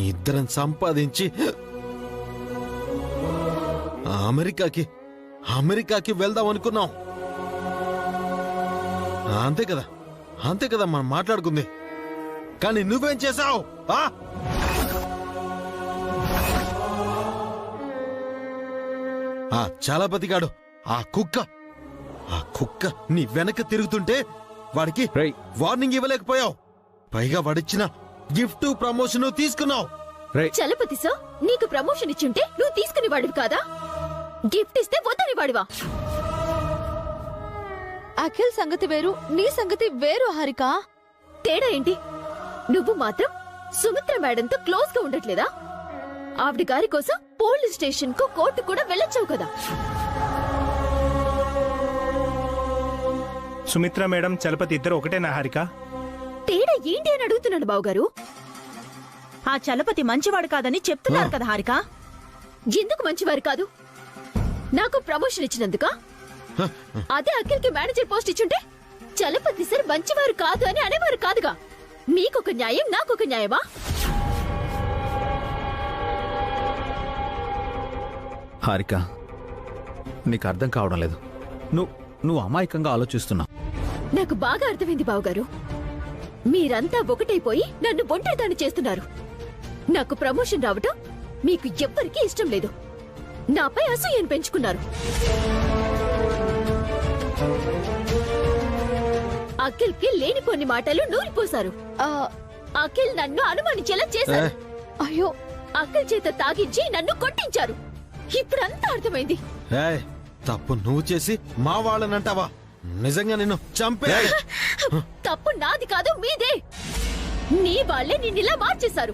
ఇద్దరం సంపాదించి అమెరికాకి వెళ్దాం అనుకున్నాం. అంతే కదా మనం మాట్లాడుకుంది. కానీ నువ్వేం చేశావు? ఆ చలపతిగాడు ఆ కుక్క నీ వెనక తిరుగుతుంటే వాడికి వార్నింగ్ ఇవ్వలేకపోయావు. పైగా వాడిచ్చిన గిఫ్ట్ ప్రమోషన్ తీసుకున్నావు. చలపతి సార్, నీకు ప్రమోషన్ ఇచ్చుంటే నువ్వు తీసుకునే వాడివి కాదా? గిఫ్ట్ ఇస్తే వద్దని వాడివా? అఖిల్ సంగతి వేరు, నీ సంగతి వేరు హారిక. తేడా ఏంటి? నువ్వు మాత్రం సుమిత్ర మేడంతో క్లోజ్ గా ఉండట్లేదా? ఆవిడ గారి కోసం పోలీస్ స్టేషన్ కు కోర్టు కూడా వెళ్ళొచ్చావు కదా. సుమిత్ర మేడం చలపతి ఇద్దరు ఒకటేనా హారిక? తేడా ఏంటి అని అడుగుతున్నాడు బావగారు. ఆ చలపతి మంచివాడు కాదని చెప్తున్నారు కదా హారిక. ఎందుకు మంచివారు కాదు? నాకు ప్రమోషన్ ఇచ్చినందుక? అదే అఖిల్ కి మేనేజర్ పోస్ట్ ఇచ్చుంటే చలపతి సార్ మంచివారు కాదు అని అనేవారు కాదుగా. మీకొక న్యాయం, నాకొక న్యాయమా? హారిక, నీకు అర్థం కావడం లేదు. నువ్వు అమాయకంగా ఆలోచిస్తున్నావు. నాకు బాగా అర్థమైంది బావగారు. మీరంతా ఒకటైపోయి నన్ను ఒంటరిదాన్ని చేస్తున్నారు. నాకు ప్రమోషన్ రావటం మీకు ఎవ్వరికీ ఇష్టం లేదు. నాపై అసూయను పెంచుకున్నారు. అఖిల్ కి లేని కొన్ని మాటలు నూరిపోశారు. అఖిల్ నన్ను అనుమానించేలా చేశారు. అయ్యో, అఖిల్ చేత తాగించి నన్ను కొట్టించారు. ఇప్పుడంతా అర్థమైంది. తప్పు నువ్వు చేసి మా వాళ్ళనంటావా? నిజంగా నిన్ను చంపే. తప్పు నాది కాదు, మీదే. నీ వాళ్ళే నిన్నిలా మార్చేశారు.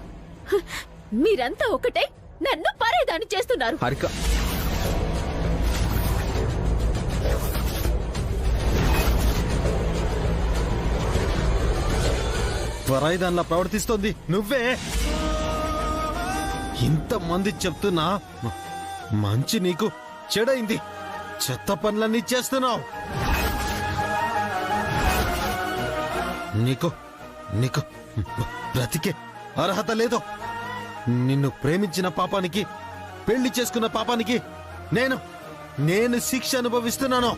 మీరంతా ఒకటే నన్ను పరేదాన్ని చేస్తున్నారు. హారిక, పరాయిదాన్లా ప్రవర్తిస్తోంది నువ్వే. ఇంతమంది చెప్తున్నా మంచి నీకు చెడైంది. చెత్త పనులన్నీ చేస్తున్నావు. నీకు బ్రతికే అర్హత లేదు. నిన్ను ప్రేమించిన పాపానికి, పెళ్లి చేసుకున్న పాపానికి నేను శిక్ష అనుభవిస్తున్నాను.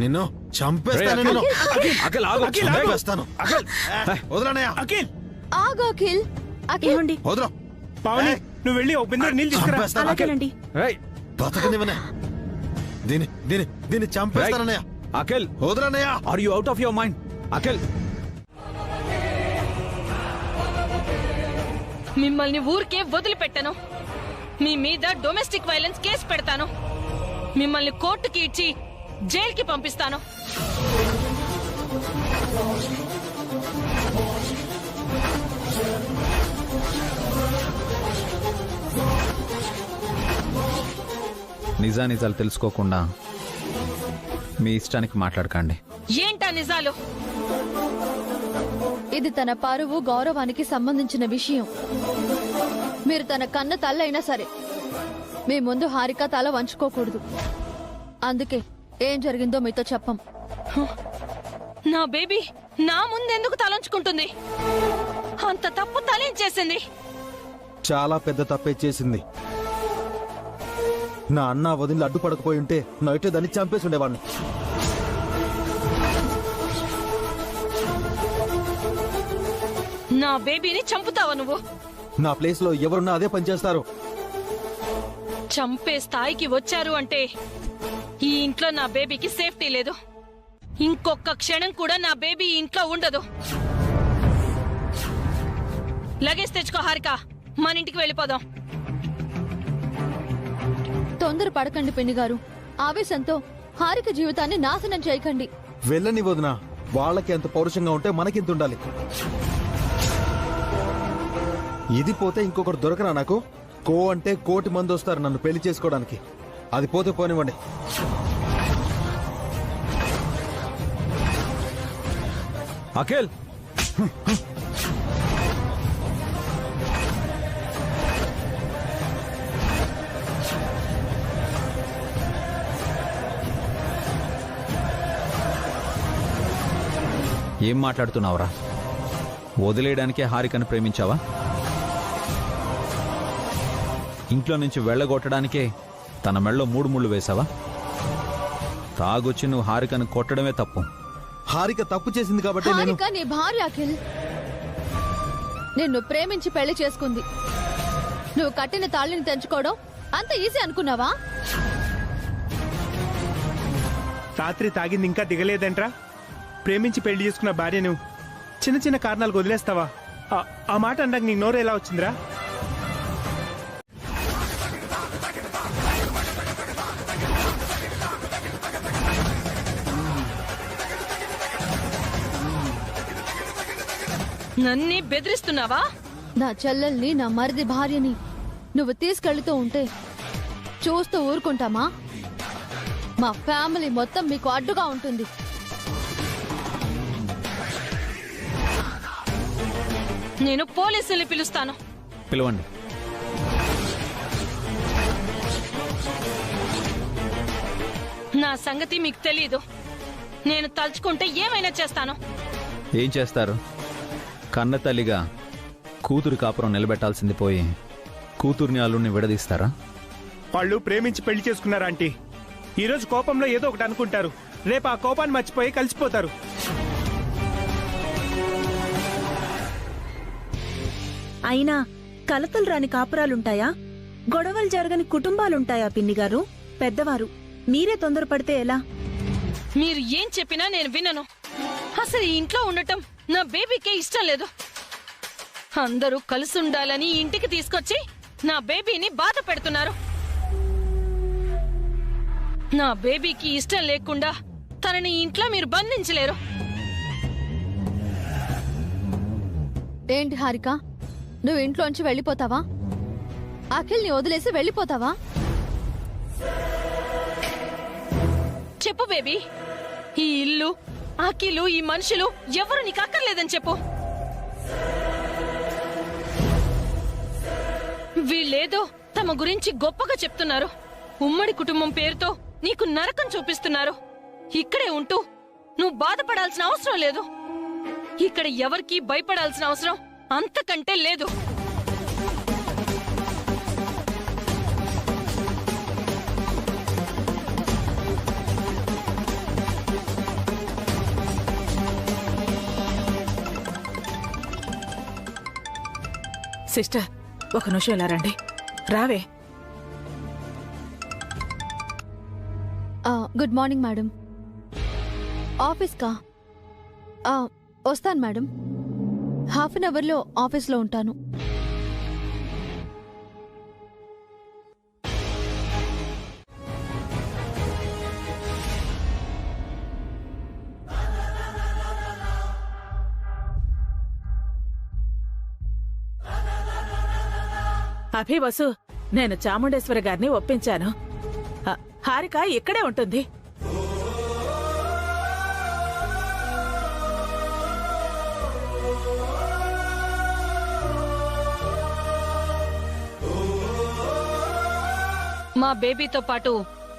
నిన్ను చంపేస్తాను. నేను చంపేస్తాను. వదలనయ్యా. ఆగు అఖిల్. ఏమండి? వదలు. పావని, నువ్వు వెళ్ళి ఒక బిందె నీళ్ళు తీసుకురా. అలాగేనండి. బతకనివనే. దీన్ని చంపేస్తానన్నయ్య. అఖిల్, వదలనయ్యా. Are you out of your mind? Akhil, మిమ్మల్ని ఊరికే వదిలిపెట్టను. మీ మీద డొమెస్టిక్ వైలెన్స్ కేసు పెడతాను. మిమ్మల్ని కోర్టుకి ఇచ్చి జైలుకి పంపిస్తాను. నిజానిజాలు తెలుసుకోకుండా మీ ఇష్టానికి మాట్లాడకండి. ఏంటా నిజాలు? ఇది తన పరువు, గౌరవానికి సంబంధించిన విషయం. మీరు తన కన్న తల్లైనా సరే మీ ముందు హారిక తల వంచుకోకూడదు. అందుకే ఏం జరిగిందో మీతో చెప్పం. నా బేబీ నా ముందెందుకు తలంచుకుంటుంది? అంత తప్పు తలేం చేసింది? చాలా పెద్ద తప్పే చేసింది. నా అన్న వదిలి అడ్డుపడకపోయి ఉంటే నైటే దాన్ని చంపేసి ఉండేవాడిని. నా బేబీని చంపుతావా నువ్వు? నా ప్లేస్ లో ఎవరున్నా అదే పని చేస్తారు. చంపే స్థాయికి వచ్చారు అంటే ఈ ఇంట్లో నా బేబీకి సేఫ్టీ లేదు. ఇంకొక క్షణం కూడా నా బేబీ ఇంట్లో ఉండదు. లగేజ్ తెచ్చుకో హారిక, మన ఇంటికి వెళ్ళిపోదాం. తొందర పడకండి పిన్ని గారు. ఆవేశంతో హారిక జీవితాన్ని నాశనం చేయకండి. వెళ్ళని వదినా. వాళ్ళకి ఎంత పౌరుషంగా ఉంటే మనకింత ఉండాలి. ఇది పోతే ఇంకొకటి దొరకరా నాకు? కో అంటే కోటి మంది వస్తారు నన్ను పెళ్లి చేసుకోవడానికి. అది పోతే పోనివ్వండి. అఖిల్, ఏం మాట్లాడుతున్నావురా? వదిలేయడానికే హారికను ప్రేమించావా? ఇంట్లో నుంచి వెళ్ళగొట్టడానికే తన మెళ్ళలో 3 ముళ్ళు వేశావా? తాగొచ్చి నువ్వు హారికను కొట్టడమే తప్పు. హారిక తప్పు చేసింది కాబట్టి నేను హారిక నీ భార్య అఖిల్. నిన్ను ప్రేమించి పెళ్లి చేసుకుంది. నువ్వు కట్టిన తాళిని తెంచుకోవడం అంత ఈజీ అనుకున్నావా? రాత్రి తాగింది ఇంకా దిగలేదంట్రా? ప్రేమించి పెళ్లి చేసుకున్న భార్యను చిన్న చిన్న కారణాలకు వదిలేస్తావా? ఆ మాట అనడానికి నీకు నోరు ఎలా వచ్చిందిరా? నన్నే బెదిరిస్తున్నావా? నా చెల్లెల్ని, నా మరిది భార్యని నువ్వు తీసుకెళ్తూ ఉంటే చూస్తూ ఊరుకుంటామా? మా ఫ్యామిలీ మొత్తం మీకు అడ్డుగా ఉంటుంది. నేను పోలీసుల్ని పిలుస్తాను. పిలవండి. నా సంగతి మీకు తెలీదు. నేను తలుచుకుంటే ఏమైనా చేస్తాను. ఏం చేస్తారు? కన్న తల్లిగా కూతురు కాపురం నిలబెట్టాల్సింది పోయి కూతుర్ని అల్లుడిని విడదీస్తారా? వాళ్ళు ప్రేమించి పెళ్లి చేసుకున్నారా ఆంటీ? ఈరోజు కోపంలో ఏదో ఒకటి అనుకుంటారు, రేపు ఆ కోపాన్ని మర్చిపోయి కలిసిపోతారు. అయినా కలతలు రాని కాపురాలుంటాయా? గొడవలు జరగని కుటుంబాలుంటాయా? పిన్ని గారు, పెద్దవారు, మీరే తొందరపడితే ఎలా? మీరు ఏం చెప్పినా నేను వినను. అసలు ఈ ఇంట్లో ఉండటం నా బేబీకే ఇష్టం లేదు. అందరూ కలిసి ఉండాలని ఇంటికి తీసుకొచ్చి నా బేబీని బాధ పెడుతున్నారు. నా బేబీకి ఇష్టం లేకుండా తనని ఇంట్లో మీరు బంధించలేరు. ఏంటి హారిక, నువ్వు ఇంట్లోంచి వెళ్ళిపోతావా? అఖిల్ని వదిలేసి వెళ్ళిపోతావా? చెప్పు బేబీ, ఈ ఇల్లు, అఖిలు, ఈ మనుషులు ఎవరు నీకు అక్కర్లేదని చెప్పు. వీళ్ళేదో తమ గురించి గొప్పగా చెప్తున్నారు. ఉమ్మడి కుటుంబం పేరుతో నీకు నరకం చూపిస్తున్నారు. ఇక్కడే ఉంటూ నువ్వు బాధపడాల్సిన అవసరం లేదు. ఇక్కడ ఎవరికీ భయపడాల్సిన అవసరం అంతకంటే లేదు. సిస్టర్, ఒక నిమిషం ఇలా రండి. రావే. Good morning madam. ఆఫీస్కా? వస్తాను మేడం. హాఫ్ అన్ అవర్లో ఆఫీస్లో ఉంటాను. అభివసు, నేను చాముండేశ్వరి గారిని ఒప్పించాను. హారిక ఇక్కడే ఉంటుంది. మా బేబీతో పాటు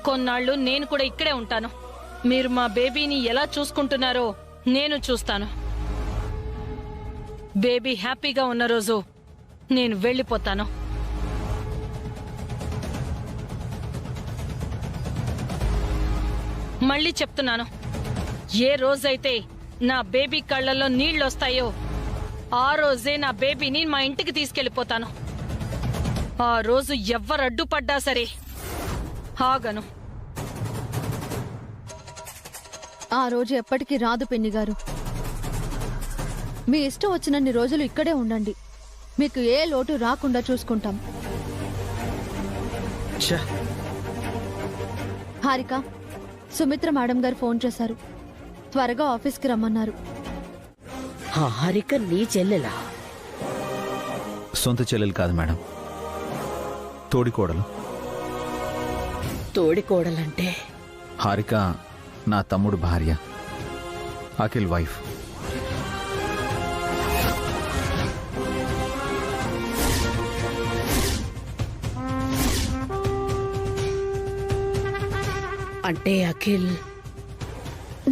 కొన్నాళ్ళు నేను కూడా ఇక్కడే ఉంటాను. మీరు మా బేబీని ఎలా చూసుకుంటున్నారో నేను చూస్తాను. బేబీ హ్యాపీగా ఉన్న రోజు నేను వెళ్ళిపోతాను. మళ్ళీ చెప్తున్నాను, ఏ రోజైతే నా బేబీ కళ్ళల్లో నీళ్లొస్తాయో ఆ రోజే నా బేబీని మా ఇంటికి తీసుకెళ్లిపోతాను. ఆ రోజు ఎవ్వరు అడ్డుపడ్డా సరే ఆగను. ఆ రోజు ఎప్పటికీ రాదు పిన్ని గారు. మీ ఇష్టం వచ్చినన్ని రోజులు ఇక్కడే ఉండండి. మీకు ఏ లోటు రాకుండా చూసుకుంటాం. హారిక, సుమిత్ర మేడం గారు ఫోన్ చేశారు. త్వరగా ఆఫీస్కి రమ్మన్నారు. హారిక నీ చెల్లెలా? సొంత చెల్లెలు కాదు మేడం, తోడికోడలు. తోడికోడలంటే? హారిక నా తమ్ముడు భార్య, అఖిల్ వైఫ్. అంటే అఖిల్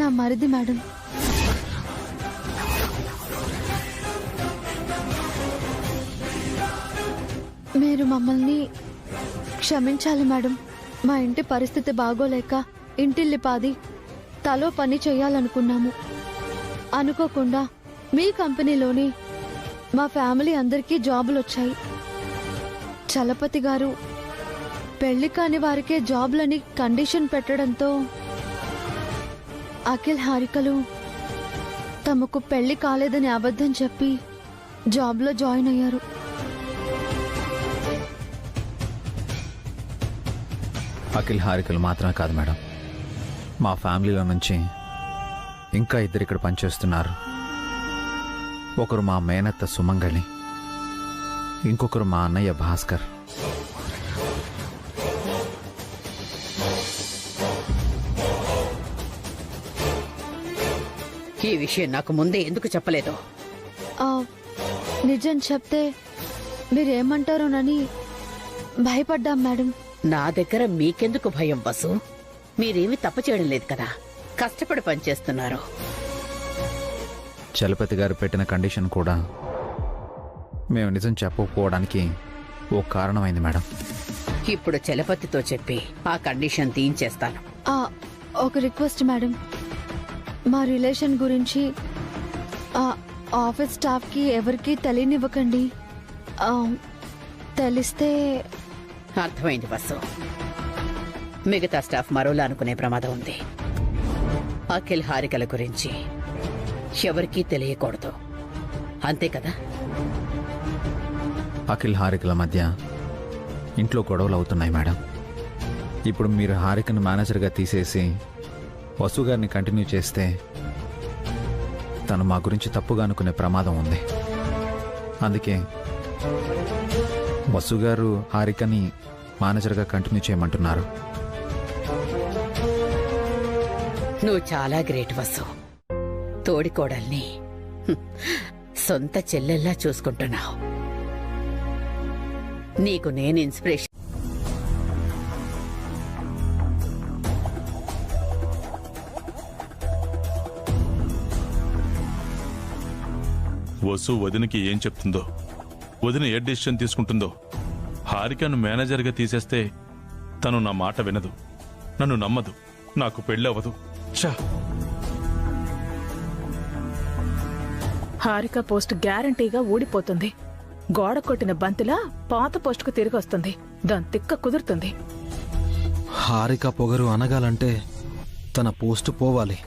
నా మరిది మేడం. మీరు మమ్మల్ని క్షమించాలి మేడం. మా ఇంటి పరిస్థితి బాగోలేక ఇంటిల్లిపాది తలో పని చేయాలనుకున్నాము. అనుకోకుండా మీ కంపెనీలోని మా ఫ్యామిలీ అందరికీ జాబులు వచ్చాయి. చలపతి గారు పెళ్లి కాని వారికే జాబులని కండిషన్ పెట్టడంతో అఖిల్ హారికలు తమకు పెళ్లి కాలేదని అబద్ధం చెప్పి జాబ్లో జాయిన్ అయ్యారు. అఖిల్ హారికలు మాత్రమే కాదు మేడం, మా ఫ్యామిలీలో నుంచి ఇంకా ఇద్దరు ఇక్కడ పనిచేస్తున్నారు. ఒకరు మా మేనత్త సుమంగళి, ఇంకొకరు మా అన్నయ్య భాస్కర్. ఈ విషయం నాకు ముందే ఎందుకు చెప్పలేదు? ఆ, నిజం చెప్తే మీరేమంటారోనని భయపడ్డాం మేడం. నా దగ్గర మీకెందుకు భయం వసు? మీరేమీ తప్పు చేయడం లేదు కదా, కష్టపడి పనిచేస్తున్నారు. చలపతి గారు పెట్టిన కండిషన్ కూడా మేము నిజం చెప్పకపోవడానికి ఓ కారణమైంది మేడం. ఇప్పుడు చలపతితో చెప్పి ఆ కండిషన్ తీయించేస్తాను. ఆ, ఒక రిక్వెస్ట్ మేడం, మా రిలేషన్ గురించి ఆ ఆఫీస్ స్టాఫ్కి ఎవరికీ తెలియనివ్వకండి. ఆ, తెలిస్తే అర్థమైంది వసు. మిగతా స్టాఫ్ మరోలా అనుకునే ప్రమాదం ఉంది. అఖిల్ హారికల గురించి ఎవరికీ తెలియకూడదు, అంతే కదా? అఖిల్ హారికల మధ్య ఇంట్లో గొడవలు అవుతున్నాయి మేడం. ఇప్పుడు మీరు హారికను మేనేజర్గా తీసేసి వసు గారిని కంటిన్యూ చేస్తే తను మా గురించి తప్పుగా అనుకునే ప్రమాదం ఉంది. అందుకే వసు గారు హారికని మేనేజర్గా కంటిన్యూ చేయమంటున్నారు. నువ్వు చాలా గ్రేట్ వసు. తోడికోడల్ని సొంత చెల్లెల్లా చూసుకుంటున్నావు. నీకు నేను ఇన్స్పిరేషన్. వసు వదినకి ఏం చెప్తుందో, వదిన ఏ డెసిషన్ తీసుకుంటుందో. హారికను మేనేజర్గా తీసేస్తే తను నా మాట వినదు, నన్ను నమ్మదు, నాకు పెళ్ళవదు. ఛా! హారిక పోస్ట్ గ్యారంటీగా ఊడిపోతుంది. గోడ కొట్టిన బంతిలా పాత పోస్టుకు తిరిగి వస్తుంది. దాని తిక్క కుదురుతుంది. హారిక పొగరు అనగాలంటే తన పోస్టు పోవాలి,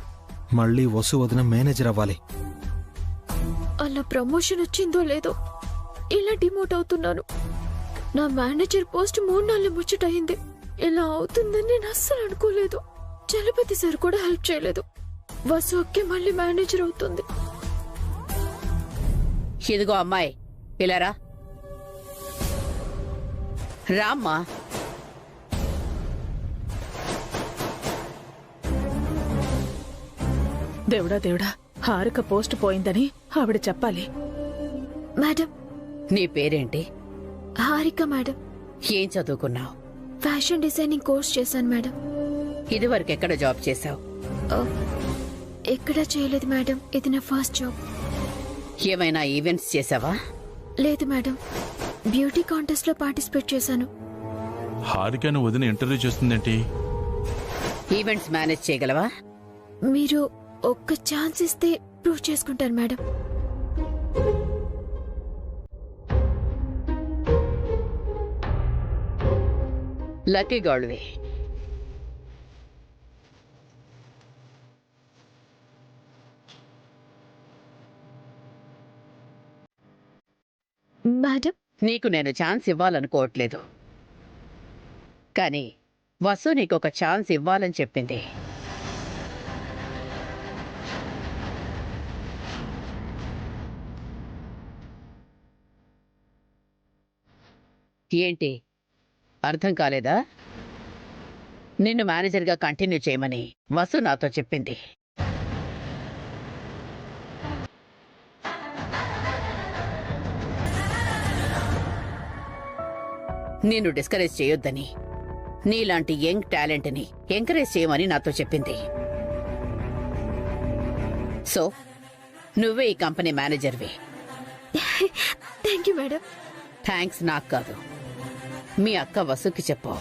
మళ్ళీ వసు వదిన మేనేజర్ అవ్వాలి. అలా ప్రమోషన్ వచ్చిందో లేదో ఇలా డిమోట్ అవుతున్నాను. నా మేనేజర్ పోస్ట్ 3 నెలలు ముచ్చటయింది. ఇలా అవుతుందని నేను అస్సలు అనుకోలేదు. చలపతి సార్ కూడా హెల్ప్ చేయలేదు. వసు అక్కే మళ్ళీ మేనేజర్ అవుతుంది. ఇదిగో అమ్మాయి, ఇలా రా. రామ్మా. దేవుడా దేవుడా, హారిక పోస్ట్ పోయిందని ఆవిడ చెప్పాలి. మేడం, నీ పేరేంటి? హారిక మేడం. ఏం చదువుకున్నావు? ఫ్యాషన్ డిజైనింగ్ కోర్స్ చేశాను మేడం. ఇదివరకు ఎక్కడ జాబ్ చేశావు? ఎక్కడా చేయలేదు మేడం, ఇది నా ఫస్ట్ జాబ్. ఏమైనా ఈవెంట్స్ చేసావా? లేదు మేడం, బ్యూటీ కాంటెస్ట్ లో పార్టిసిపేట్ చేశాను. హారికను వదిన ఇంటర్వ్యూ చేస్తుందేంటి? ఈవెంట్స్ మేనేజ్ చేయగలవా? మీరు ఒక్క ఛాన్స్ ఇస్తే ప్రూవ్ చేసుకుంటాను మేడం. లక్కీ గౌడ్వి. మేడం, నీకు నేను ఛాన్స్ ఇవ్వాలనుకోవట్లేదు, కానీ వసు నీకు ఒక ఛాన్స్ ఇవ్వాలని చెప్పింది. ఏంటి, అర్థం కాలేదా? నిన్ను మేనేజర్గా కంటిన్యూ చేయమని వసు నాతో చెప్పింది. నిన్ను డిస్కరేజ్ చేయొద్దని, నీలాంటి యంగ్ టాలెంట్ని ఎంకరేజ్ చేయమని నాతో చెప్పింది. సో నువ్వే ఈ కంపెనీ మేనేజర్వి. Thank you madam. థ్యాంక్స్ నాకు కాదు, మీ అక్క వసుకి చెప్పు.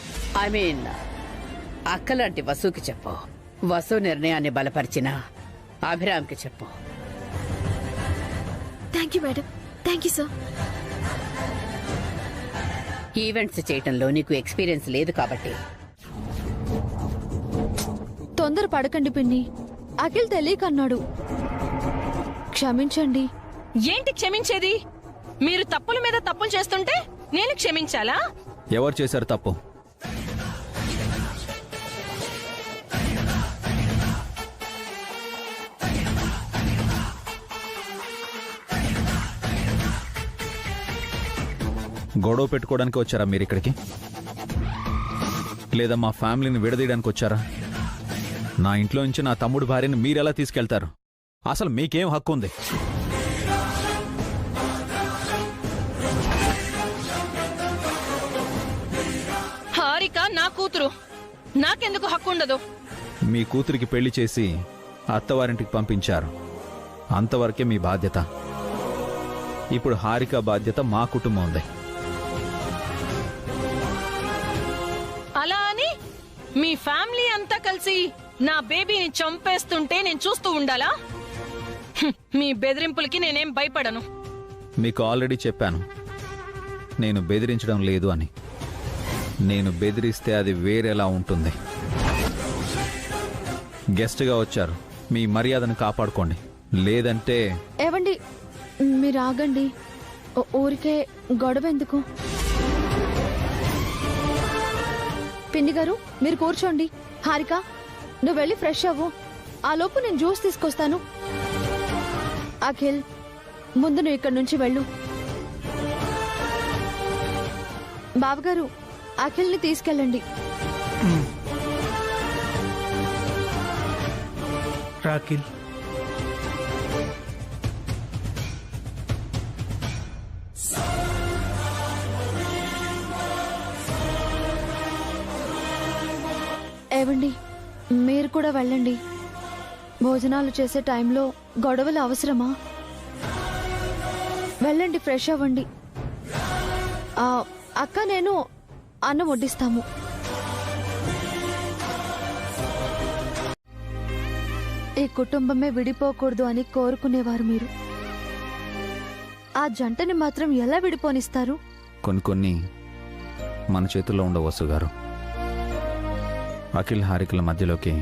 ఐ మీన్ అక్కలాంటి వసుకి చెప్పు. వసు నిర్ణయాన్ని బలపరిచిన అభిరామ్కి చెప్పు. Thank you madam. Thank you sir. Events చేయటంలో నీకు ఎక్స్పీరియన్స్ లేదు కాబట్టి. తొందర పడకండి పిన్ని. అఖిల్ తెలియకన్నాడు. క్షమించండి. ఏంటి క్షమించేది? మీరు తప్పుల మీద తప్పులు చేస్తుంటే నేను క్షమించాలా? ఎవరు చేశారు తప్పు? గొడవ పెట్టుకోవడానికి వచ్చారా మీరు ఇక్కడికి? లేదా మా ఫ్యామిలీని విడదీయడానికి వచ్చారా? నా ఇంట్లో నుంచి నా తమ్ముడు భార్యని మీరెలా తీసుకెళ్తారు? అసలు మీకేం హక్కు ఉంది? హారిక నా కూతురు, నాకెందుకు హక్కు ఉండదు? మీ కూతురికి పెళ్లి చేసి అత్తవారింటికి పంపించారు, అంతవరకే మీ బాధ్యత. ఇప్పుడు హారిక బాధ్యత మా కుటుంబం ఉంది. అలా అని మీ ఫ్యామిలీ అంతా కలిసి నా బేబీని చంపేస్తుంటే నేను చూస్తూ ఉండాలా? మీ బెదిరింపులకి నేనేం భయపడను. మీకు ఆల్రెడీ చెప్పాను, నేను బెదిరించడం లేదు అని. నేను బెదిరిస్తే అది వేరేలా ఉంటుంది. గెస్ట్గా వచ్చారు, మీ మర్యాదను కాపాడుకోండి, లేదంటే... ఏవండి, మీరు ఆగండి. ఊరికే గొడవ ఎందుకు? పిన్ని గారు, మీరు కూర్చోండి. హారిక, నువ్వు వెళ్ళి ఫ్రెష్ అవ్వు. ఆ లోపు నేను జ్యూస్ తీసుకొస్తాను. అఖిల్, ముందు నువ్వు ఇక్కడి నుంచి వెళ్ళు. బావగారు, అఖిల్ని తీసుకెళ్ళండి. రాఖిల్, ఏవండి, మీరు కూడా వెళ్ళండి. భోజనాలు చేసే టైంలో గొడవలు అవసరమా? వెళ్ళండి, ఫ్రెష్ అవ్వండి. అక్క, నేను అన్నం వడ్డిస్తాము. ఈ కుటుంబమే విడిపోకూడదు అని కోరుకునేవారు మీరు. ఆ జంటని మాత్రం ఎలా విడిపోనిస్తారు? కొన్ని మన చేతుల్లో ఉండవు వసు గారు. అఖిల్ హారికల మధ్యలోకి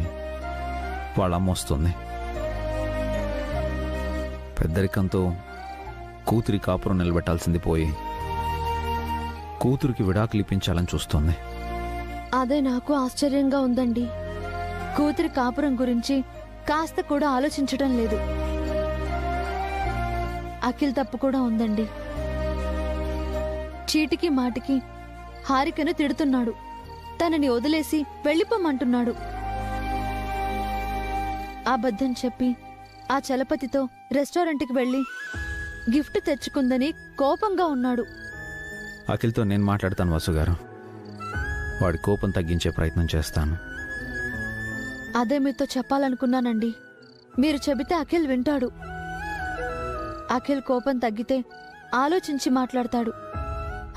వాళ్ళ అమ్మ వస్తుంది. పెద్దరికంతో కూతురి కాపురం నిలబెట్టాల్సింది పోయి కూతురికి విడాకులు ఇప్పించాలని చూస్తుంది. అదే నాకు ఆశ్చర్యంగా ఉందండి. కూతురి కాపురం గురించి కాస్త కూడా ఆలోచించడం లేదు. అఖిల్ తప్పు కూడా ఉందండి. చీటికి మాటికి హారికను తిడుతున్నాడు, తనని వదిలేసి వెళ్ళిపోమంటున్నాడు. అబద్ధం చెప్పి ఆ చలపతితో రెస్టారెంట్కి వెళ్ళి గిఫ్ట్ తెచ్చుకుందని కోపంగా ఉన్నాడు. అఖిల్తో నేను మాట్లాడతాను వసు గారు. వాడి కోపం తగ్గించే ప్రయత్నం చేస్తాను. అదే మీతో చెప్పాలనుకున్నానండి. మీరు చెబితే అఖిల్ వింటాడు. అఖిల్ కోపం తగ్గితే ఆలోచించి మాట్లాడతాడు.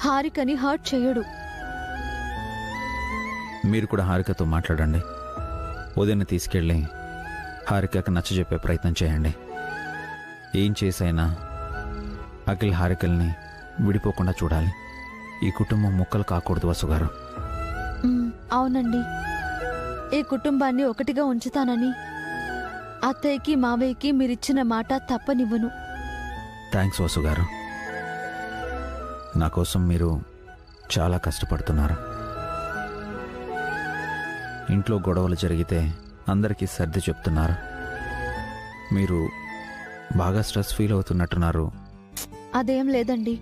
హారికని హర్ట్ చేయడు. మీరు కూడా హారికతో మాట్లాడండి. ఉదయాన్ని తీసుకెళ్ళి హారికకు నచ్చజెప్పే ప్రయత్నం చేయండి. ఏం చేసైనా అఖిల్ హారికల్ని విడిపోకుండా చూడాలి. ఈ కుటుంబం ముక్కలు కాకూడదు వసు గారు. అవునండి, ఈ కుటుంబాన్ని ఒకటిగా ఉంచుతానని అత్తయ్యకి మావయ్యకి మీరిచ్చిన మాట తప్పనివ్వను. థ్యాంక్స్ వసు గారు. నా కోసం మీరు చాలా కష్టపడుతున్నారు. ఇంట్లో గొడవలు జరిగితే అందరికీ సర్ది చెప్తున్నారు. మీరు బాగా స్ట్రెస్ ఫీల్ అవుతున్నట్టున్నారు. అదేం లేదండి.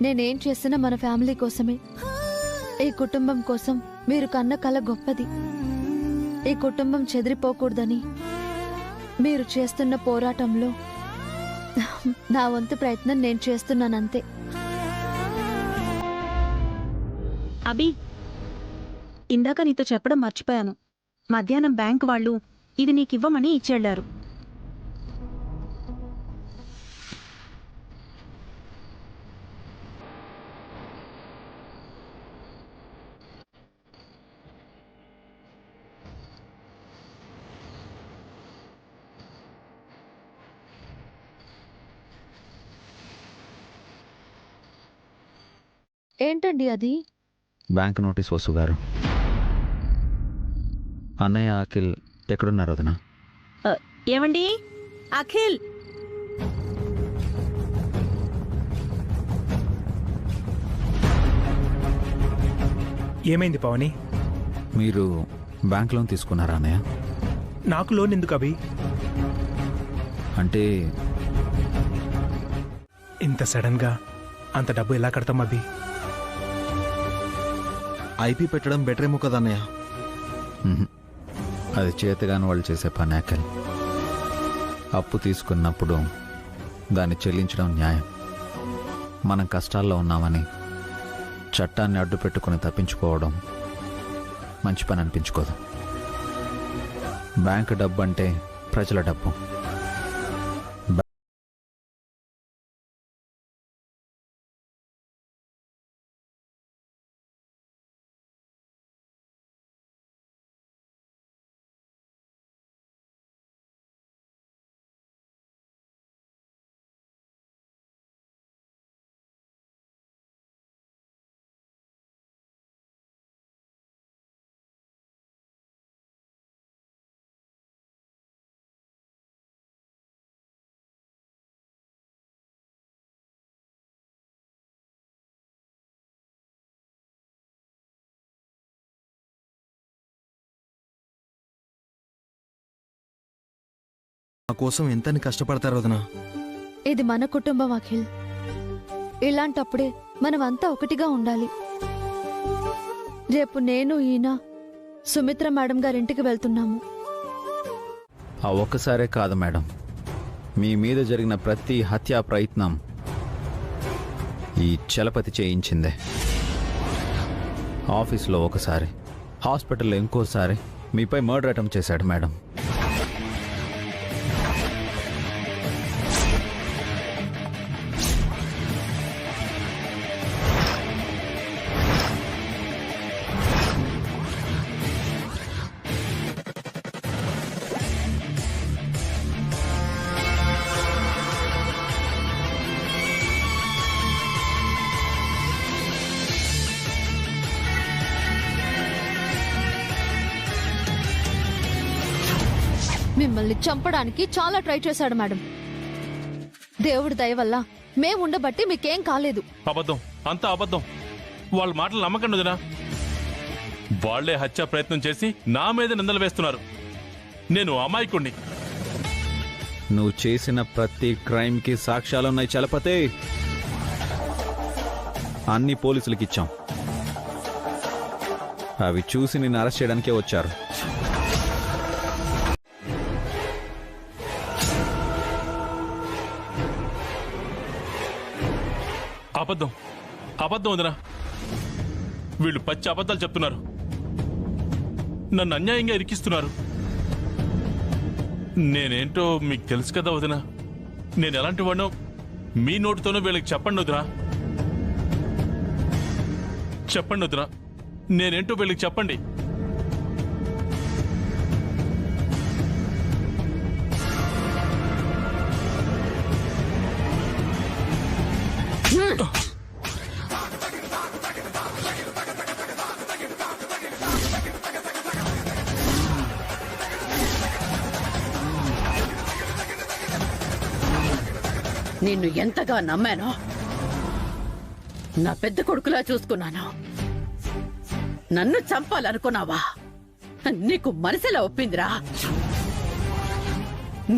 నేనేం చేసినా మన ఫ్యామిలీ కోసమే. ఈ కుటుంబం కోసం మీరు కన్న కల గొప్పది. ఈ కుటుంబం చెదిరిపోకూడదని మీరు చేస్తున్న పోరాటంలో నా వంతు ప్రయత్నం నేను చేస్తున్నానంతే. అభి, ఇందాక నీతో చెప్పడం మర్చిపోయాను. మధ్యాహ్నం బ్యాంక్ వాళ్ళు ఇది నీకివ్వమని ఇచ్చెళ్లారు. ఏంటండి అది? బ్యాంక్ నోటీస్ వసు గారు. అన్నయ్య అఖిల్ ఎక్కడున్నారు వదినా? ఏమండి అఖిల్, ఏమైంది పవని? మీరు బ్యాంక్ లోన్ తీసుకున్నారా అన్నయ్య? నాకు లోన్ ఎందుకు అభి? అంటే ఇంత సడన్ గా అంత డబ్బు ఎలా కడతాం అభి? ఐపీ పెట్టడం బెటర్ ఏమో కదా అన్నయ్య. మ్హూ. అది చేతగాని వాళ్ళు చేసే పని అఖిల్. అప్పు తీసుకున్నప్పుడు దాన్ని చెల్లించడం న్యాయం. మనం కష్టాల్లో ఉన్నామని చట్టాన్ని అడ్డు పెట్టుకుని తప్పించుకోవడం మంచి పని అనిపించుకోదు. బ్యాంకు డబ్బు అంటే ప్రజల డబ్బు. మా కోసం ఎంతని కష్టపడతారు వదినా. ఇది మన కుటుంబం అఖిల్. ఇలాంటప్పుడే మనమంతా ఒకటిగా ఉండాలి. రేపు నేను ఈయన సుమిత్ర మేడం గారింటికి వెళ్తున్నాము. ఆ ఒక్కసారే కాదు మేడం, మీ మీద జరిగిన ప్రతి హత్యా ప్రయత్నం ఈ చలపతి చేయించిందే. ఆఫీస్లో ఒకసారి, హాస్పిటల్లో ఇంకోసారి మీపై మర్డర్ అటెంప్ట్ చేశాడు మేడం. మిమ్మల్ని చంపడానికి చాలా ట్రై చేశాడు మేడం. దేవుడి దయ వల్ల మేముండబట్టి మీకేం కాలేదు. అబద్ధం, అంతా అబద్ధం. వాళ్ళ మాటలు నమ్మకండి వదినా. వాళ్లే హత్యా ప్రయత్నం చేసి నా మీద నిందలు వేస్తున్నారు. నేను అమాయకుణ్ణి. నువ్వు చేసిన ప్రతి క్రైమ్కి సాక్ష్యాలున్నాయి చలపతి. అన్ని పోలీసులకి ఇచ్చాం. అవి చూసి నిన్ను అరెస్ట్ చేయడానికే వచ్చారు. అబద్ధం, అబద్ధం వదినా. వీళ్ళు పచ్చి అబద్ధాలు చెప్తున్నారు. నన్ను అన్యాయంగా ఇరికిస్తున్నారు. నేనేంటో మీకు తెలుసు కదా వదినా. నేను ఎలాంటి వాడినో మీ నోటితోనో వీళ్ళకి చెప్పండి వదినా. చెప్పండి వదినా, నేనేంటో వీళ్ళకి చెప్పండి. నిన్ను ఎంతగా నమ్మానో, నా పెద్ద కొడుకులా చూసుకున్నాను. నన్ను చంపాలనుకున్నావా? నీకు మనసులా ఒప్పిందిరా.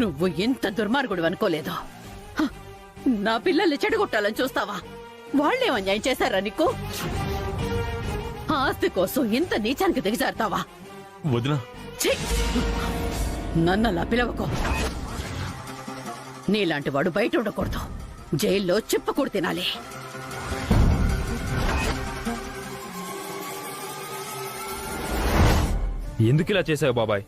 నువ్వు ఇంత దుర్మార్గుడు అనుకోలేదు. హ, నా పిల్లల్ని చెడగొట్టాలని చూస్తావా? వాళ్ళేం అన్యాయం చేశారా నీకు? ఆస్తి కోసం ఇంత నీచానికి దిగజారుతావా? వదినా, ఛీ! నన్నలా పిలవకో. నీలాంటి వాడు బయట ఉండకూడదు. జైల్లో చిప్పకూడు తినాలి. ఎందుకు ఇలా చేసావు బాబాయ్?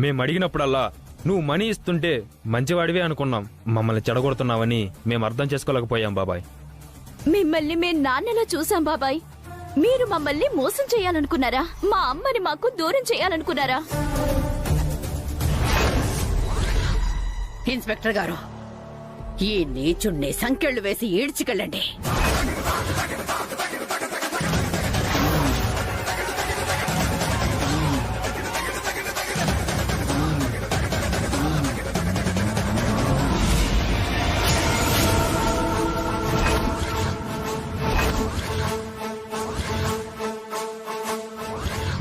మేము అడిగినప్పుడల్లా నువ్వు మనీ ఇస్తుంటే మంచివాడివే అనుకున్నాం. మమ్మల్ని చెడగొడుతున్నావని మేము అర్థం చేసుకోలేకపోయాం బాబాయ్. మిమ్మల్ని మేం నాన్నలా చూసాం బాబాయ్. మీరు మమ్మల్ని మోసం చేయాలనుకున్నారా? మా అమ్మని మాకు దూరం చేయాలనుకున్నారా? ఇన్స్పెక్టర్ గారు, ఈ నీచుణ్ణి సంకెళ్లు వేసి ఈడ్చికెళ్ళండి.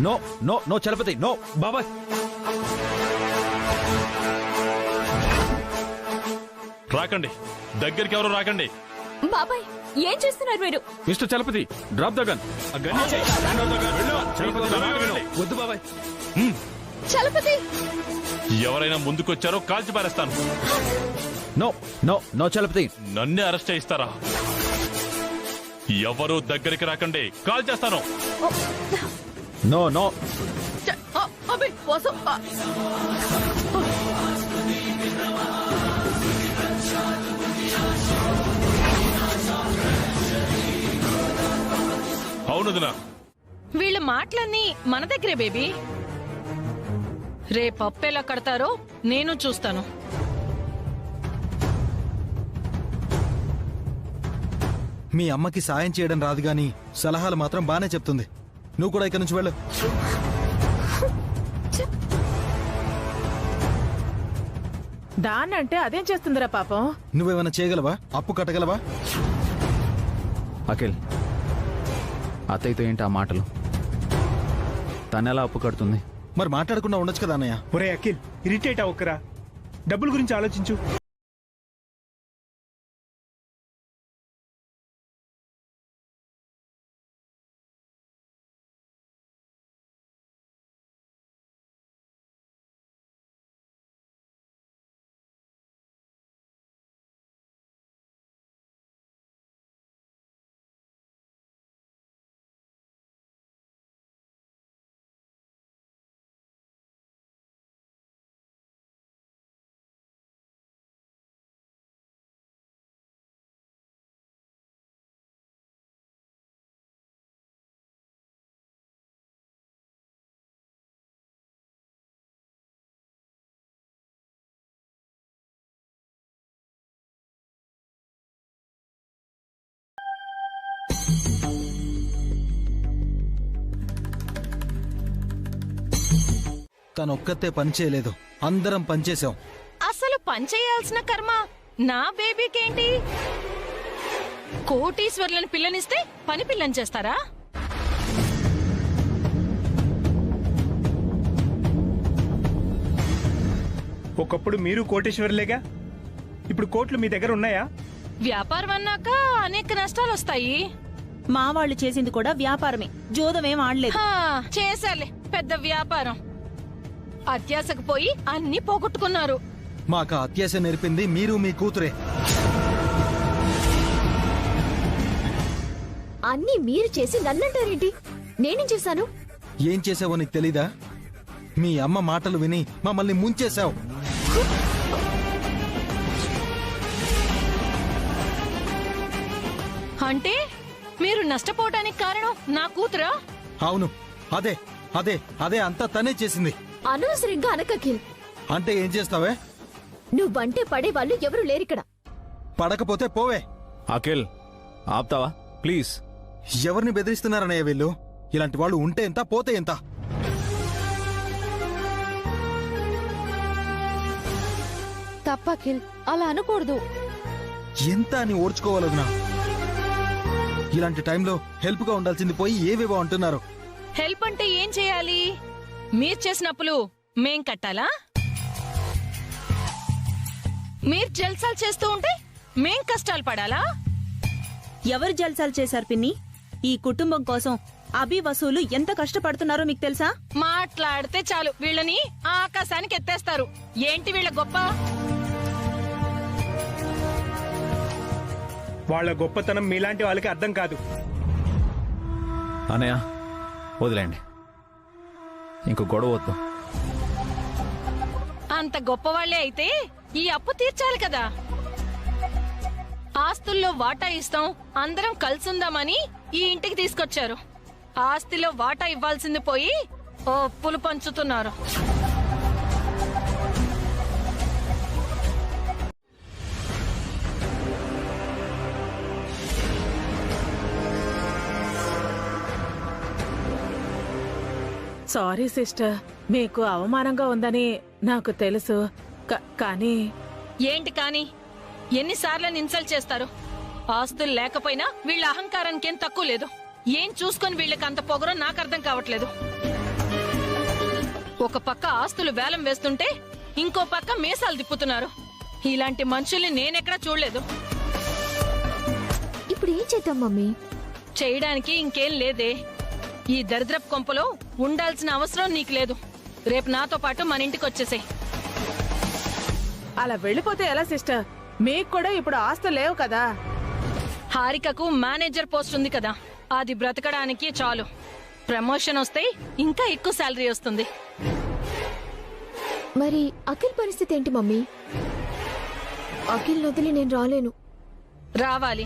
No no no Chalapathi no. బాబాయ్ రాకండి, దగ్గరికి ఎవరు రాకండి. బాబాయ్ ఏం చేస్తున్నారు మీరు? Mister Chalapathi drop the gun. వద్దు బాబాయ్. చలపతి ఎవరైనా ముందుకొచ్చారో కాల్చి పారేస్తాను. No no no Chalapathi. నన్నే అరెస్ట్ చేయిస్తారా? ఎవరు దగ్గరికి రాకండి, కాల్ చేస్తాను. No no. అభి వసు అవును వదినా. వీళ్ళ మాటలన్నీ మన దగ్గరే బేబీ. రేపప్పెలా కడతారో నేను చూస్తాను. మీ అమ్మకి సాయం చేయడం రాదు గాని సలహాలు మాత్రం బానే చెప్తుంది. నువ్వు కూడా ఇక్కడి నుంచి వెళ్ళు. దాన్నంటే అదేం చేస్తుందిరా పాపం? నువ్వేమైనా చేయగలవా? అప్పు కట్టగలవా? అఖిల్, అత్తయ్యతో ఏంటి ఆ మాటలు? తనెలా అప్పు కడుతుంది? మరి మాట్లాడకుండా ఉండొచ్చు కదా అన్నయ్య. ఒరే అఖిల్, ఇరిటేట్ అవ్వకరా, డబ్బుల గురించి ఆలోచించు. తనొక్కతే పని చేయలేదు, అందరం పనిచేశాం. అసలు పనిచేయాల్సిన కర్మ నా బేబీకేంటి? కోటీశ్వర్లను పిల్లనిస్తే పని పిల్లని చేస్తారా? ఒకప్పుడు మీరు కోటేశ్వర్లేగా, ఇప్పుడు కోట్లు మీ దగ్గర ఉన్నాయా? వ్యాపారం అన్నాక అనేక నష్టాలు వస్తాయి. మా వాళ్ళు చేసింది కూడా వ్యాపారమే, జోదమేం ఆడలేదు. హా, చేశాలే పెద్ద వ్యాపారం. అత్యాశకు పోయి అన్ని పోగొట్టుకున్నారు. మాకు అత్యాశ నేర్పింది మీరు, మీ కూతురే. అన్నీ మీరు చేసి నన్నంటారేంటి? నేనేం చేశాను? ఏం చేసావో నీకు తెలీదా? మీ అమ్మ మాటలు విని మమ్మల్ని ముంచేశావు. అంటే మీరు నష్టపోవటానికి కారణం నా కూతురా? అవును, అదే అదే అదే అంతా తనే చేసింది. అనవసరంగా అనకఖిల్. అంటే ఏం చేస్తావే? నువ్వంటే పడేవాళ్ళు ఎవరు లేరిక్కడ. పడకపోతే పోవే. అఖిల్, ఆపుతావా ప్లీజ్? ఎవరిని బెదిరిస్తున్నారన్నయ్య వీళ్ళు? ఇలాంటి వాళ్ళు ఉంటే ఎంత, పోతే ఎంత? తప్పకిల్, అలా అనకూడదు. ఎంత అని ఓర్చుకోవాలదునా? ఇలాంటి టైంలో హెల్ప్ గా ఉండాల్సింది పోయి ఏవేవో అంటున్నారు. హెల్ప్ అంటే ఏం చేయాలి? మీరు చేసిన అప్పులు మేం కట్టాలా? మీరు జల్సాలు చేస్తూ ఉంటే మేం కష్టాలు పడాలా? ఎవరు జల్సాలు చేశారు పిన్ని? ఈ కుటుంబం కోసం అభి వసూలు ఎంత కష్టపడుతున్నారో మీకు తెలుసా? మాట్లాడితే చాలు వీళ్ళని ఆకాశానికి ఎత్తేస్తారు. ఏంటి వీళ్ళ గొప్ప? వాళ్ళ గొప్పతనం మీలాంటి వాళ్ళకి అర్థం కాదు. అనయ్య వదిలేండి, ఇంకో గొడవ వద్దు. అంత గొప్పవాళ్లే అయితే ఈ అప్పు తీర్చాలి కదా. ఆస్తుల్లో వాటా ఇస్తాం, అందరం కలిసుందామని ఈ ఇంటికి తీసుకొచ్చారు. ఆస్తిలో వాటా ఇవ్వాల్సింది పోయి అప్పులు పంచుతున్నారు. సారీ సిస్టర్, మీకు అవమానంగా ఉందని నాకు తెలుసు. కానీ ఏంటి కాని? ఎన్నిసార్లు ఇన్సల్ట్ చేస్తారు? ఆస్తులు లేకపోయినా వీళ్ళ అహంకారానికి ఏం తక్కువ లేదు. ఏం చూసుకొని వీళ్ళకి అంత పొగరో నాకు అర్థం కావట్లేదు. ఒక పక్క ఆస్తులు వేలం వేస్తుంటే ఇంకో పక్క మీసాలు తిప్పుతున్నారు. ఇలాంటి మనుషుల్ని నేనెక్కడా చూడలేదు. ఇప్పుడు ఏం చేద్దాం మమ్మీ? చేయడానికి ఇంకేం లేదే. ఈ దరిద్రపు కొంపలో ఉండాల్సిన అవసరం నీకు లేదు. రేపు నాతో పాటు మన ఇంటికి వచ్చేసేయ్. అలా వెళ్ళిపోతే ఎలా సిస్టర్? మీకు కూడా ఇప్పుడు ఆస్తులు లేవు కదా. హారికకు మేనేజర్ పోస్ట్ ఉంది కదా, అది బ్రతకడానికి చాలు. ప్రమోషన్ వస్తే ఇంకా ఎక్కువ శాలరీ వస్తుంది. మరి అఖిల్ పరిస్థితి ఏంటి మమ్మీ? అఖిల్ వదిలి నేను రాలేను. రావాలి.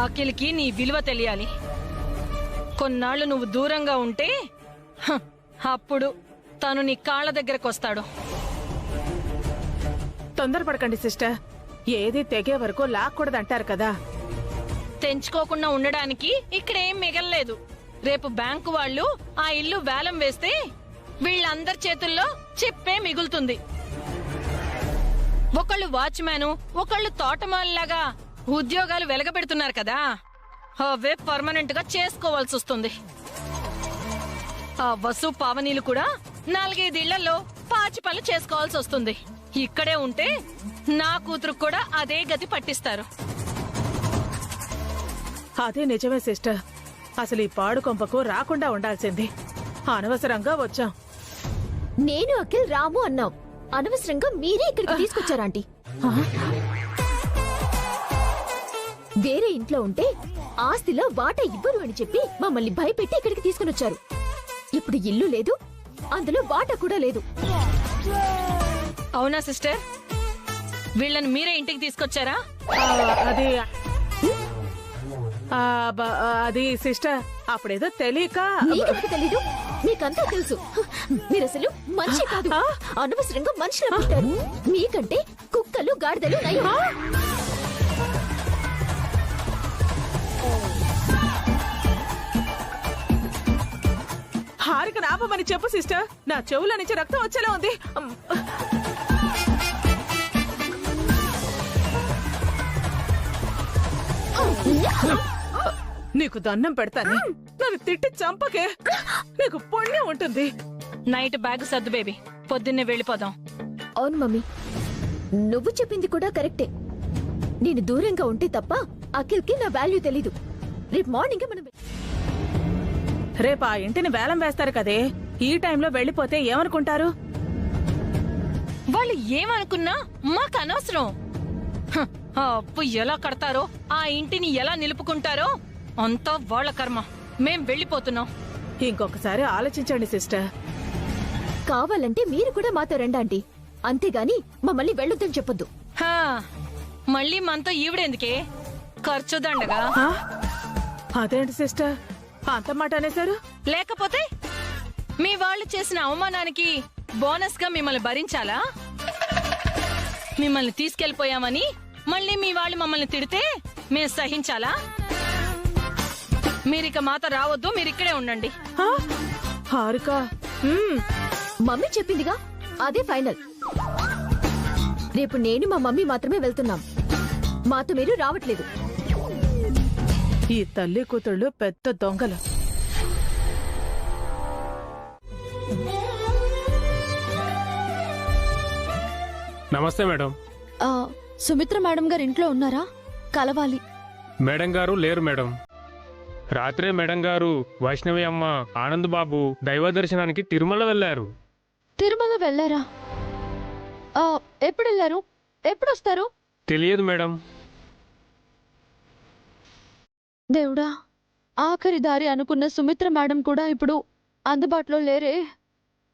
అఖిల్కి నీ విలువ తెలియాలి. కొన్నాళ్ళు నువ్వు దూరంగా ఉంటే అప్పుడు తను నీ కాళ్ళ దగ్గరకు వస్తాడు. తొందరపడకండి సిస్టర్. ఏది తెగే వరకు లాక్కూడదంటారు కదా. తెంచుకోకుండా ఉండడానికి ఇక్కడేం మిగల్లేదు. రేపు బ్యాంకు వాళ్ళు ఆ ఇల్లు వేలం వేస్తే వీళ్ళందరి చేతుల్లో చిప్పే మిగులుతుంది. ఒకళ్ళు వాచ్మ్యాను, ఒకళ్ళు తోటమాలిలాగా ఉద్యోగాలు వెలగబెడుతున్నారు కదా, అవే పర్మనెంట్ గా చేసుకోవాల్సి వస్తుంది. ఆ వసు పావనీలు కూడా 4-5 ఇళ్లలో పాచి పనులు చేసుకోవాల్సి వస్తుంది. ఇక్కడే ఉంటే నా కూతురు కూడా అదే గతి పట్టిస్తారు. అదే నిజమే సిస్టర్. అసలు ఈ పాడు కొంపకు రాకుండా ఉండాల్సింది. అనవసరంగా వచ్చాం. నేను అఖిల్ రాము అన్నాం. అనవసరంగా మీరే ఇక్కడికి తీసుకొచ్చారు ఆంటీ. వేరే ఇంట్లో ఉంటే ఆస్తిలో వాటా ఇవ్వరు అని చెప్పి మమ్మల్ని భయపెట్టి ఇక్కడికి తీసుకుని వచ్చారు. ఇప్పుడు ఇల్లు లేదు, అందులో వాటా కూడా లేదు. అవునా సిస్టర్? వీళ్ళని మీరే ఇంటికి తీసుకొచ్చారా? అది అది సిస్టర్, అప్పుడేదో తెలియక. మీకెందుకు తెలీదు? మీకంతా తెలుసు. మీరసలు మనిషి కాదు, అనవసరంగా మనుషులు పుట్టారు. మీకంటే కుక్కలు గాడిదలు నయం. హారిక నాపమని చెప్పు సిస్టర్. నా చెవుల నుంచి రక్తం వచ్చేలా ఉంది. నీకు దండం పెడతాను. నన్ను తిట్టి చంపకే. నీకు పుణ్యం ఉంటుంది. నైట్ బ్యాగ్ సర్దు బేబీ, పొద్దున్నే వెళ్ళిపోదాం. అవును మమ్మీ, నువ్వు చెప్పింది కూడా కరెక్టే. నేను దూరంగా ఉంటే తప్ప అఖిల్కి నా వాల్యూ తెలీదు. రేపు మార్నింగ్ మనం రేపు ఆ ఇంటిని వేలం వేస్తారు కదే. ఈ టైంలో వెళ్ళిపోతే ఏమనుకుంటారు? వాళ్ళు ఏమనుకున్నా మాకు అనవసరం. ఆ అప్పు ఎలా కడతారో, ఆ ఇంటిని ఎలా నిలుపుకుంటారో అంతా వాళ్ళ కర్మ. మేం వెళ్ళిపోతున్నాం. ఇంకొకసారి ఆలోచించండి సిస్టర్. కావాలంటే మీరు కూడా మాతో రండి ఆంటీ. అంతేగాని మమ్మల్ని వెళ్ళొద్దని చెప్పొద్దు. మళ్ళీ మనతో ఈవిడెందుకే? ఖర్చు దండగా. అదేంటి సిస్టర్ అంత మాట అనేశారు? లేకపోతే మీ వాళ్ళు చేసిన అవమానానికి బోనస్ గా మిమ్మల్ని భరించాలా? మిమ్మల్ని తీసుకెళ్లిపోయామని మళ్ళీ మీ వాళ్ళు మమ్మల్ని తిడితే మేము సహించాలా? మీరిక మాతో రావద్దు, మీరిక్కడే ఉండండి. హారిక, మమ్మీ చెప్పిందిగా, అదే ఫైనల్. రేపు నేను మా మమ్మీ మాత్రమే వెళ్తున్నాం. మాతో మీరు రావట్లేదు. ఈ తల్లి కూతుళ్ళు పెద్ద దొంగలు. నమస్తే మేడం. సుమిత్ర మేడం గారు ఇంట్లో ఉన్నారా? కలవాలి. మేడం గారు లేరు మేడం. రాత్రే మేడం గారు వైష్ణవి అమ్మ, ఆనంద్ బాబు దైవ దర్శనానికి తిరుమల వెళ్లారు. తిరుమల వెళ్ళారా? ఎప్పుడు వెళ్ళారు? ఎప్పుడు వస్తారు? తెలియదు మేడం. దేవుడా, ఆఖరి దారి అనుకున్న సుమిత్ర మేడం కూడా ఇప్పుడు అందుబాటులో లేరే.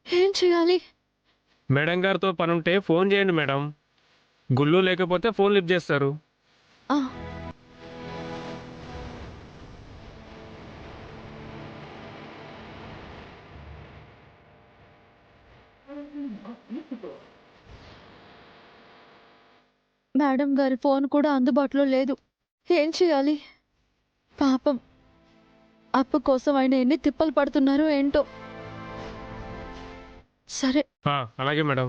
ఏం చేయాలి? మేడం గారితో పనుంటే ఫోన్ చేయండి మేడం. గుళ్ళు లేకపోతే ఫోన్ లిఫ్ట్ చేస్తారు. మేడం గారి ఫోన్ కూడా అందుబాటులో లేదు. ఏం చేయాలి? పాపం, అప్పు కోసం ఆయన ఎన్ని తిప్పలు పడుతున్నారో ఏంటో. సరే, అలాగే మేడం.